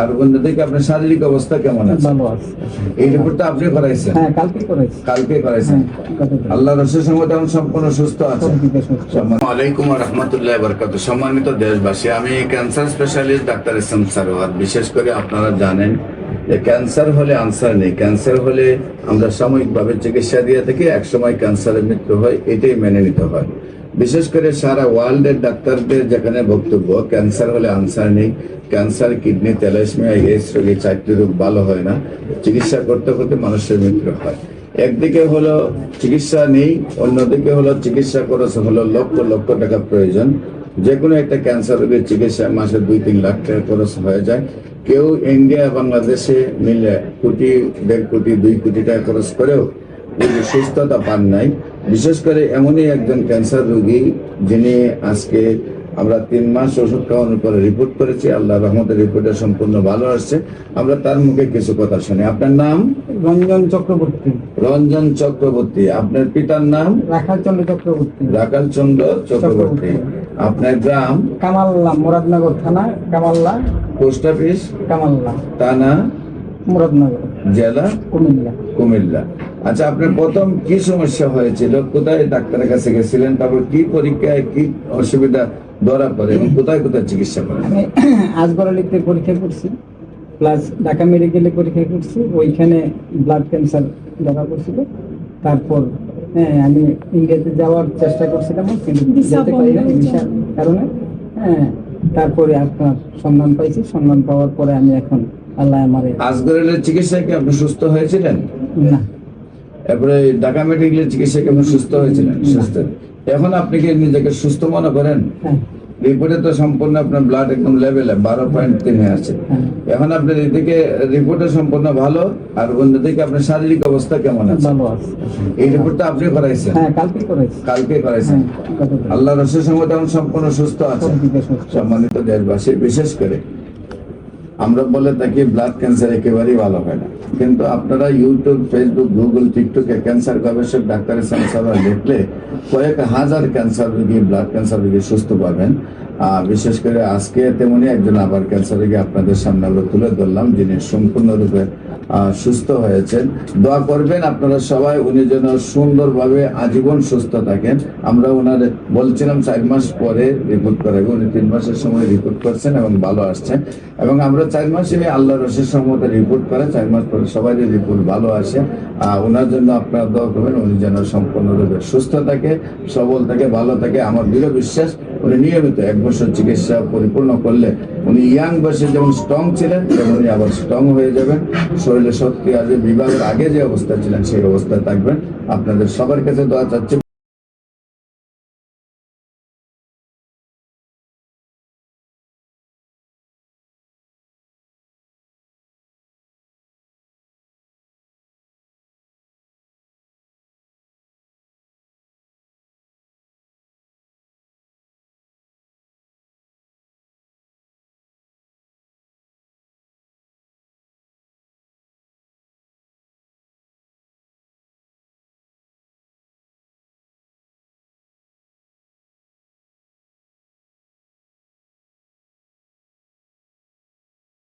আর অন্যদিকে আপনার শারীরিক অবস্থা কেমন আছে? ভালো আছে। এই রিপোর্টটা আপনি করাইছেন? হ্যাঁ, কালকে করাইছি। আল্লাহ রসুলের সঙ্গে এখন সম্পূর্ণ সুস্থ আছে। সুস্থ। আলাইকুম রহমতুল্লাহ বরকাত। সম্মানিত দেশবাসী, আমি ক্যান্সার স্পেশালিস্ট ডাক্তার ইসলাম সারোয়ার। বিশেষ করে আপনারা জানেন যে ক্যান্সার হলে আনসার নেই। ক্যান্সার হলে আমরা সাময়িকভাবে চিকিৎসা দিয়ে থাকি, একসময় ক্যান্সারের মৃত্যু হয়, এটাই মেনে নিতে হয়। বিশেষ করে সারা ওয়ার্ল্ডের ডাক্তারদের যেখানে বক্তব্য, ক্যান্সার হলে আনসার নেই, ক্যান্সার, কিডনি, থ্যালাসেমিয়া, এইডস রোগী 4টি রোগ ভালো হয় না, চিকিৎসা করতে করতে মানুষের মৃত্যু হয়। একদিকে হলো চিকিৎসা নেই, অন্যদিকে হলো চিকিৎসা খরচ হলো লক্ষ লক্ষ টাকা প্রয়োজন। যে কোনো একটা ক্যান্সার রোগের চিকিৎসা মাসে 2-3 লাখ টাকা খরচ হয়ে যায়। কেউ ইন্ডিয়া বাংলাদেশে মিলে কোটি, 1.5 কোটি, 2 কোটি টাকা খরচ করেও সুস্থতা পান নাই। বিশেষ করে এমনই একজন ক্যান্সার রোগী যিনি আজকে আমরা 3 মাস ওষুধ খাওয়ানোর পরে রিপোর্ট করেছি, আল্লাহ রহমতের রিপোর্টটা সম্পূর্ণ ভালো আসছে। আমরা তার মুখে কিছু কথা শুনি। আপনার নাম? রঞ্জন চক্রবর্তী। রঞ্জন চক্রবর্তী। আপনার পিতার নাম? রাখালচন্দ্র চক্রবর্তী। রাখালচন্দ্র চক্রবর্তী। আপনার গ্রাম? কামাল্লা, মুরাদনগর থানা, কামাল্লা। Post office? কামাল্লা থানা? মুরাদনগর। জেলা? কুমিল্লা। কুমিল্লা। আচ্ছা, আপনার প্রথম কি সমস্যা হয়েছিল? কোথায় ডাক্তারের কাছে গেছিলেন? তারপর কি পরীক্ষায় কি অসুবিধা ধরা পড়ে এবং কোথায় কোথায় চিকিৎসা করেন? আমি আসগর আলীতে পরীক্ষা করছি, প্লাস ঢাকা মেডিকেলে পরীক্ষা করছি, ওইখানে ব্লাড ক্যান্সার ধরা পড়ছিল। তারপর আমি ইন্ডিয়াতে যাওয়ার চেষ্টা করছিলাম, কিন্তু যেতে পারি না ভিসার কারণে। তারপরে আপনার সন্ধান পাইছি, সন্ধান পাওয়ার পরে আমি এখন আল্লাহ আমারে। আসগরের চিকিৎসায় কি আপনি সুস্থ হয়েছিলেন? না। এরপরে ঢাকা মেডিকেলের চিকিৎসায় কি আপনি সুস্থ হয়েছিলেন? সুস্থ। এখন আপনি কি নিজেকে সুস্থ মনে করেন? হ্যাঁ। রিপোর্টে তো সম্পূর্ণ আপনার ব্লাড একদম লেভেলে 12.3 হয়ে আছে। এখন আপনার এদিকে রিপোর্টে সম্পূর্ণ ভালো, আর অন্যদিকে আপনার শারীরিক অবস্থা কেমন আছে? ভালো আছে। এই রিপোর্টটা আপনি করাইছেন? হ্যাঁ, কালকে করাইছি। আল্লাহ রসুলের সঙ্গে এখন সম্পূর্ণ সুস্থ আছে। সম্মানিত দেশবাসী, বিশেষ করে আমরা বলে থাকি ব্লাড ক্যান্সার একেবারেই ভালো হয় না, কিন্তু আপনারা ইউটিউব, ফেসবুক, গুগল, টিকটকে ক্যান্সার গবেষক ডাক্তার ইসলাম সারোয়ার দেখলে কয়েক হাজার ক্যান্সার রোগী, ব্লাড ক্যান্সার রোগী সুস্থ পাবেন। বিশেষ করে আজকে তেমনি একজন আবার ক্যান্সার রোগী আপনাদের সামনে আমরা তুলে ধরলাম, যিনি সম্পূর্ণরূপে সুস্থ হয়েছেন। দোয়া করবেন আপনারা সবাই, উনি যেন সুন্দরভাবে আজীবন সুস্থ থাকেন। আমরা ওনার বলছিলাম 4 মাস পরে রিপোর্ট করাবো, উনি 3 মাসের সময় রিপোর্ট করছেন এবং ভালো আসছেন। এবং আমরা 4 মাসে আল্লাহ রসুলের সম্মতে রিপোর্ট করে 4 মাস পরে সবাই রিপোর্ট ভালো আসে। ওনার জন্য আপনারা দোয়া করবেন, উনি যেন সম্পূর্ণরূপে সুস্থ থাকে, সবল থাকে, ভালো থাকে। আমার দৃঢ় বিশ্বাস উনি নিয়মিত 1 বছর চিকিৎসা পরিপূর্ণ করলে উনি ইয়াং বয়সে যেমন স্ট্রং ছিলেন তেমনি আবার স্ট্রং হয়ে যাবেন। শরীরে শক্তি আছে, বিবাহের আগে যে অবস্থা ছিলেন সেই অবস্থায় থাকবেন। আপনাদের সবার কাছে দোয়া চাচ্ছি।